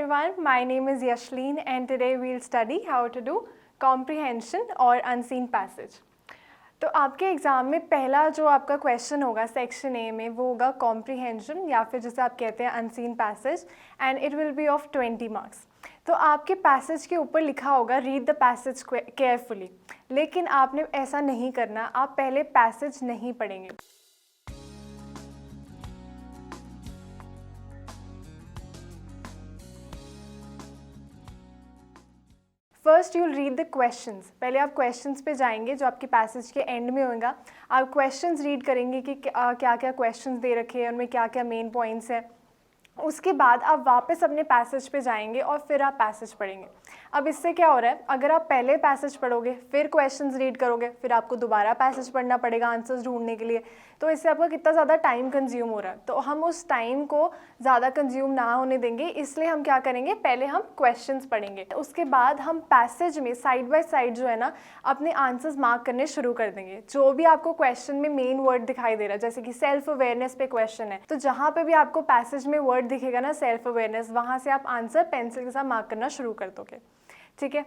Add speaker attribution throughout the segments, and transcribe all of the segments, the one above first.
Speaker 1: everyone, my name is Yashleen and today we'll study how to do comprehension or unseen passage. तो आपके exam में पहला जो आपका क्वेश्चन होगा सेक्शन ए में वो होगा कॉम्प्रीहेंशन या फिर जिसे आप कहते हैं unseen passage and it will be of 20 marks. तो आपके पैसेज के ऊपर लिखा होगा रीड द पैसेज केयरफुली, लेकिन आपने ऐसा नहीं करना, आप पहले पैसेज नहीं पढ़ेंगे। First you will read the questions. पहले आप क्वेश्चंस पे जाएंगे जो आपके पैसेज के एंड में होगा। आप क्वेश्चंस रीड करेंगे कि क्या क्या क्वेश्चंस दे रखे हैं, उनमें क्या क्या मेन पॉइंट्स हैं। उसके बाद आप वापस अपने पैसेज पे जाएंगे और फिर आप पैसेज पढ़ेंगे। अब इससे क्या हो रहा है, अगर आप पहले पैसेज पढ़ोगे फिर क्वेश्चंस रीड करोगे, फिर आपको दोबारा पैसेज पढ़ना पड़ेगा आंसर्स ढूंढने के लिए, तो इससे आपका कितना ज़्यादा टाइम कंज्यूम हो रहा है। तो हम उस टाइम को ज़्यादा कंज्यूम ना होने देंगे, इसलिए हम क्या करेंगे, पहले हम क्वेश्चंस पढ़ेंगे, उसके बाद हम पैसेज में साइड बाय साइड जो है ना अपने आंसर्स मार्क करने शुरू कर देंगे। जो भी आपको क्वेश्चन में मेन वर्ड दिखाई दे रहा है, जैसे कि सेल्फ अवेयरनेस पे क्वेश्चन है, तो जहाँ पे भी आपको पैसेज में वर्ड दिखेगा ना सेल्फ अवेयरनेस, वहाँ से आप आंसर पेंसिल के साथ मार्क करना शुरू कर दोगे। ठीक है।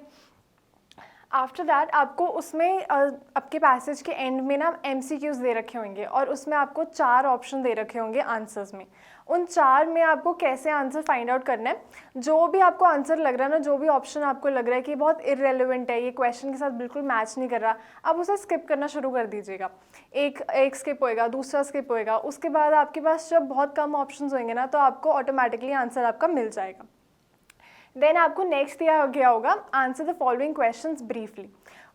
Speaker 1: आफ्टर दैट आपको उसमें आपके पैसेज के एंड में ना MCQs दे रखे होंगे और उसमें आपको 4 ऑप्शन दे रखे होंगे आंसर्स में। उन 4 में आपको कैसे आंसर फाइंड आउट करना है। जो भी आपको आंसर लग रहा है ना, जो भी ऑप्शन आपको लग रहा है कि बहुत इररेलेवेंट है, ये क्वेश्चन के साथ बिल्कुल मैच नहीं कर रहा, आप उसे स्किप करना शुरू कर दीजिएगा। एक स्किप होएगा, दूसरा स्किप होएगा, उसके बाद आपके पास जब बहुत कम ऑप्शन होंगे ना तो आपको ऑटोमेटिकली आंसर आपका मिल जाएगा। देन आपको नेक्स्ट दिया गया होगा answer the following questions briefly.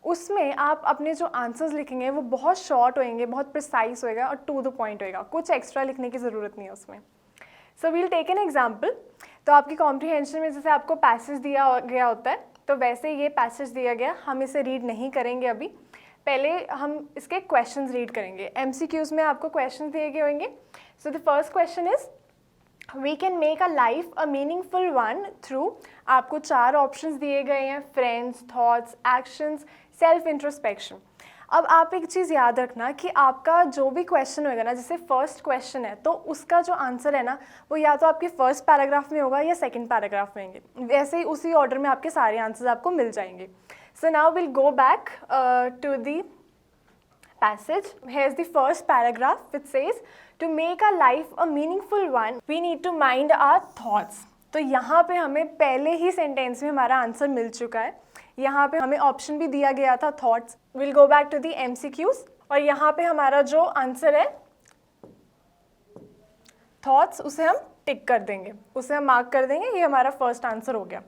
Speaker 1: उसमें आप अपने जो आंसर्स लिखेंगे वो बहुत शॉर्ट होएंगे, बहुत प्रिसाइज होएगा और टू द पॉइंट होएगा, कुछ एक्स्ट्रा लिखने की ज़रूरत नहीं है उसमें। So we'll take an example. तो आपकी कॉम्प्रीहेंशन में जैसे आपको पैसेज दिया गया होता है, तो वैसे ये पैसेज दिया गया, हम इसे रीड नहीं करेंगे अभी, पहले हम इसके क्वेश्चंस रीड करेंगे। MCQs में आपको क्वेश्चंस दिए गए होंगे। So the first question is We can make a life a meaningful one through, आपको 4 ऑप्शंस दिए गए हैं, friends, thoughts, actions, self introspection. अब आप एक चीज़ याद रखना कि आपका जो भी क्वेश्चन होगा ना, जैसे फर्स्ट क्वेश्चन है तो उसका जो आंसर है ना वो या तो आपके फर्स्ट पैराग्राफ में होगा या सेकंड पैराग्राफ में होंगे, वैसे ही उसी ऑर्डर में आपके सारे आंसर्स आपको मिल जाएंगे। So now will go back to the passage. Here's the first paragraph which says to make our life a meaningful one we need to mind our thoughts. तो यहाँ पे हमें पहले ही सेंटेंस में हमारा आंसर मिल चुका है। यहाँ पे हमें ऑप्शन भी दिया गया था thoughts. Will go back to the MCQs और यहाँ पे हमारा जो आंसर है थॉट्स, उसे हम टिक कर देंगे, उसे हम मार्क कर देंगे, ये हमारा फर्स्ट आंसर हो गया।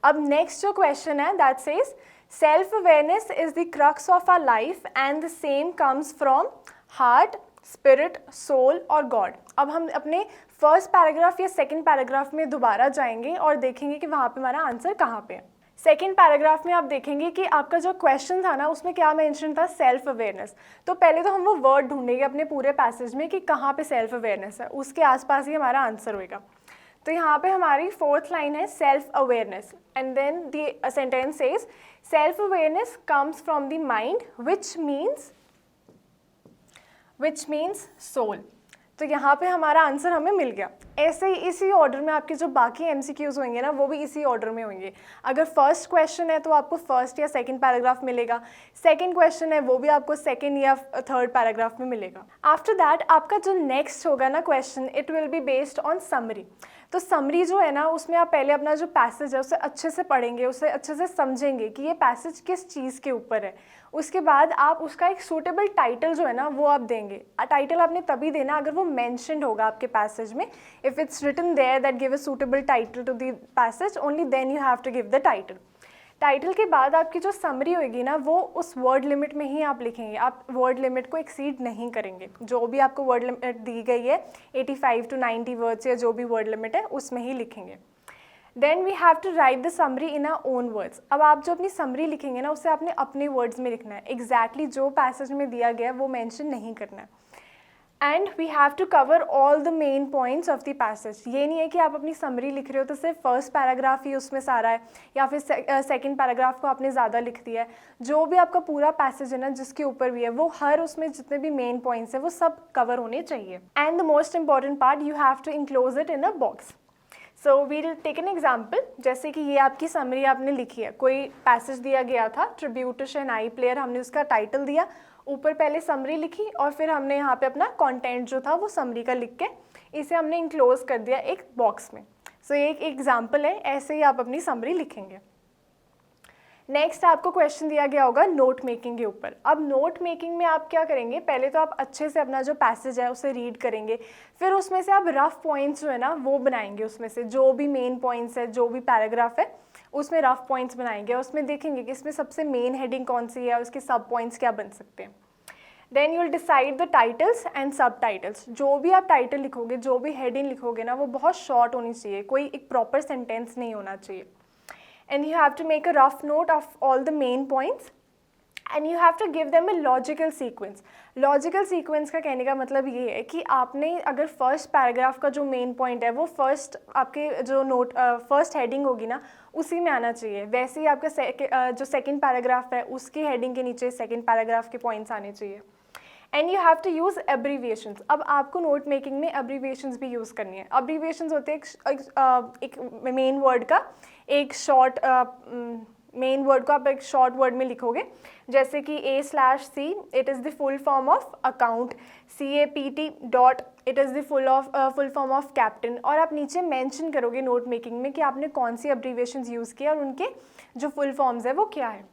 Speaker 1: अब नेक्स्ट जो क्वेश्चन है that says self awareness is the crux of our life and the same comes from heart, spirit, soul और गॉड। अब हम अपने फर्स्ट पैराग्राफ या सेकंड पैराग्राफ में दोबारा जाएंगे और देखेंगे कि वहाँ पे हमारा आंसर कहाँ पे है। सेकंड पैराग्राफ में आप देखेंगे कि आपका जो क्वेश्चन था ना उसमें क्या मेंशन था, सेल्फ अवेयरनेस। तो पहले तो हम वो वर्ड ढूंढेंगे अपने पूरे पैसेज में कि कहाँ पे सेल्फ अवेयरनेस है, उसके आसपास ही हमारा आंसर होएगा। तो यहाँ पे हमारी फोर्थ लाइन है self awareness and then the sentence says self awareness comes from the mind which means soul. तो यहाँ पे हमारा आंसर हमें मिल गया। ऐसे ही इसी ऑर्डर में आपके जो बाकी MCQs होंगे ना वो भी इसी ऑर्डर में होंगे। अगर फर्स्ट क्वेश्चन है तो आपको फर्स्ट या सेकंड पैराग्राफ मिलेगा, सेकंड क्वेश्चन है वो भी आपको सेकंड या थर्ड पैराग्राफ में मिलेगा। आफ्टर दैट आपका जो नेक्स्ट होगा ना question, it will be based on summary. तो समरी जो है ना उसमें आप पहले अपना जो पैसेज है उसे अच्छे से पढ़ेंगे, उसे अच्छे से समझेंगे कि ये पैसेज किस चीज़ के ऊपर है। उसके बाद आप उसका एक सूटेबल टाइटल जो है ना वो आप देंगे। टाइटल आपने तभी देना अगर वो मेंशन्ड होगा आपके पैसेज में। If it's written there that give a suitable title to the passage, only then you have to give the title. Title के बाद आपकी जो समरी होगी ना वो उस वर्ड लिमिट में ही आप लिखेंगे, आप वर्ड लिमिट को एक्सीड नहीं करेंगे। जो भी आपको वर्ड लिमिट दी गई है 85 to 90 वर्ड्स या जो भी वर्ड लिमिट है उसमें ही लिखेंगे। Then we have to write the summary in our own words. अब आप जो अपनी समरी लिखेंगे ना उसे आपने अपने वर्ड्स में लिखना है, एग्जैक्टली जो पैसेज में दिया गया है वो मेंशन नहीं करना है। And we have to cover all the main points of the passage. ये नहीं है कि आप अपनी समरी लिख रहे हो तो सिर्फ फर्स्ट पैराग्राफ ही उसमें सारा है या फिर सेकंड पैराग्राफ को आपने ज़्यादा लिख दिया है। जो भी आपका पूरा पैसेज है ना जिसके ऊपर भी है वो हर उसमें जितने भी मेन पॉइंट्स हैं वो सब कवर होने चाहिए। And the most important part, you have to enclose it in a box. So we'll take an example, जैसे कि ये आपकी समरी आपने लिखी है, कोई पैसेज दिया गया था, ट्रिब्यूट आई प्लेयर, हमने उसका टाइटल दिया, ऊपर पहले समरी लिखी और फिर हमने यहाँ पे अपना कंटेंट जो था वो समरी का लिख के इसे हमने इंक्लोज कर दिया एक बॉक्स में। सो ये एक एग्जाम्पल है, ऐसे ही आप अपनी समरी लिखेंगे। नेक्स्ट आपको क्वेश्चन दिया गया होगा नोट मेकिंग के ऊपर। अब नोट मेकिंग में आप क्या करेंगे, पहले तो आप अच्छे से अपना जो पैसेज है उसे रीड करेंगे, फिर उसमें से आप रफ पॉइंट्स जो है ना वो बनाएंगे, उसमें से जो भी मेन पॉइंट्स है, जो भी पैराग्राफ है उसमें रफ पॉइंट्स बनाएंगे, उसमें देखेंगे कि इसमें सबसे मेन हेडिंग कौन सी है, उसके सब पॉइंट्स क्या बन सकते हैं। Then you will decide the titles and subtitles. जो भी आप टाइटल लिखोगे, जो भी हेडिंग लिखोगे ना, वो बहुत शॉर्ट होनी चाहिए, कोई एक प्रॉपर सेंटेंस नहीं होना चाहिए। And you have to make a rough note of all the main points and you have to give them a logical sequence. Logical sequence का कहने का मतलब ये है कि आपने अगर फर्स्ट पैराग्राफ का जो मेन पॉइंट है वो फर्स्ट आपके जो नोट फर्स्ट हेडिंग होगी ना उसी में आना चाहिए, वैसे ही आपका जो सेकंड पैराग्राफ है उसकी हेडिंग के नीचे सेकंड पैराग्राफ के पॉइंट्स आने चाहिए। And you have to use abbreviations. अब आपको नोट मेकिंग में एब्रीविएशंस भी यूज़ करनी है। एब्रीविएशंस होते हैं एक मेन वर्ड का एक शॉर्ट मेन वर्ड को आप एक शॉर्ट वर्ड में लिखोगे, जैसे कि A/C it is the full form of account, CAPT dot it is the full form of captain, और आप नीचे मेंशन करोगे नोट मेकिंग में कि आपने कौन सी एब्रीविएशंस यूज़ किया और उनके जो फुल फॉर्म्स है वो क्या है।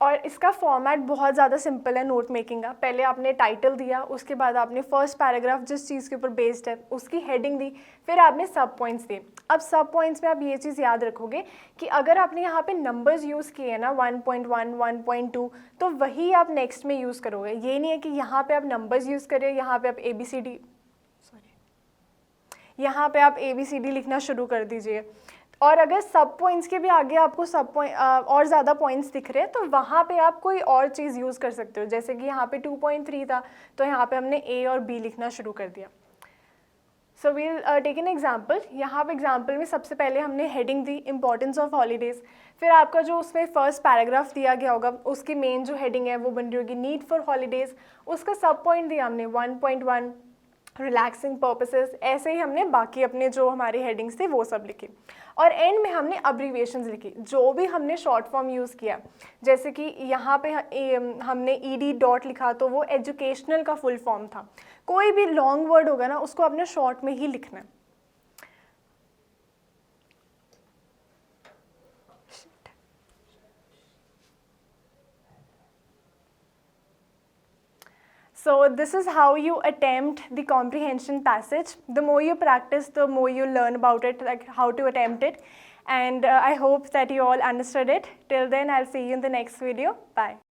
Speaker 1: और इसका फॉर्मेट बहुत ज़्यादा सिंपल है नोट मेकिंग का। पहले आपने टाइटल दिया, उसके बाद आपने फर्स्ट पैराग्राफ जिस चीज़ के ऊपर बेस्ड है उसकी हेडिंग दी, फिर आपने सब पॉइंट्स दिए। अब सब पॉइंट्स में आप ये चीज़ याद रखोगे कि अगर आपने यहाँ पे नंबर्स यूज़ किए हैं ना 1.1, 1.2, तो वही आप नेक्स्ट में यूज़ करोगे। ये नहीं है कि यहाँ पर आप नंबर्स यूज़ करें, यहाँ पर आप ABCD लिखना शुरू कर दीजिए। और अगर सब पॉइंट्स के भी आगे आपको सब पॉइंट और ज़्यादा पॉइंट्स दिख रहे हैं तो वहाँ पे आप कोई और चीज़ यूज़ कर सकते हो, जैसे कि यहाँ पे 2.3 था तो यहाँ पे हमने A और B लिखना शुरू कर दिया। So we'll take an example. यहाँ पे एग्जाम्पल में सबसे पहले हमने हेडिंग दी इम्पॉर्टेंस ऑफ हॉलीडेज़, फिर आपका जो उसमें फर्स्ट पैराग्राफ दिया गया होगा उसकी मेन जो हेडिंग है वो बन रही होगी नीड फॉर हॉलीडेज़, उसका सब पॉइंट दिया हमने 1.1 रिलैक्सिंग पर्पसेस। ऐसे ही हमने बाकी अपने जो हमारी हेडिंग्स थे वो सब लिखी और एंड में हमने अब्रीविएशंस लिखी। जो भी हमने शॉर्ट फॉर्म यूज़ किया, जैसे कि यहाँ पे हमने ED डॉट लिखा तो वो एजुकेशनल का फुल फॉर्म था। कोई भी लॉन्ग वर्ड होगा ना उसको आपने शॉर्ट में ही लिखना है। So this is how you attempt the comprehension passage. The more you practice, the more you learn about it, like how to attempt it. And I hope that you all understood it. Till then, I'll see you in the next video. Bye.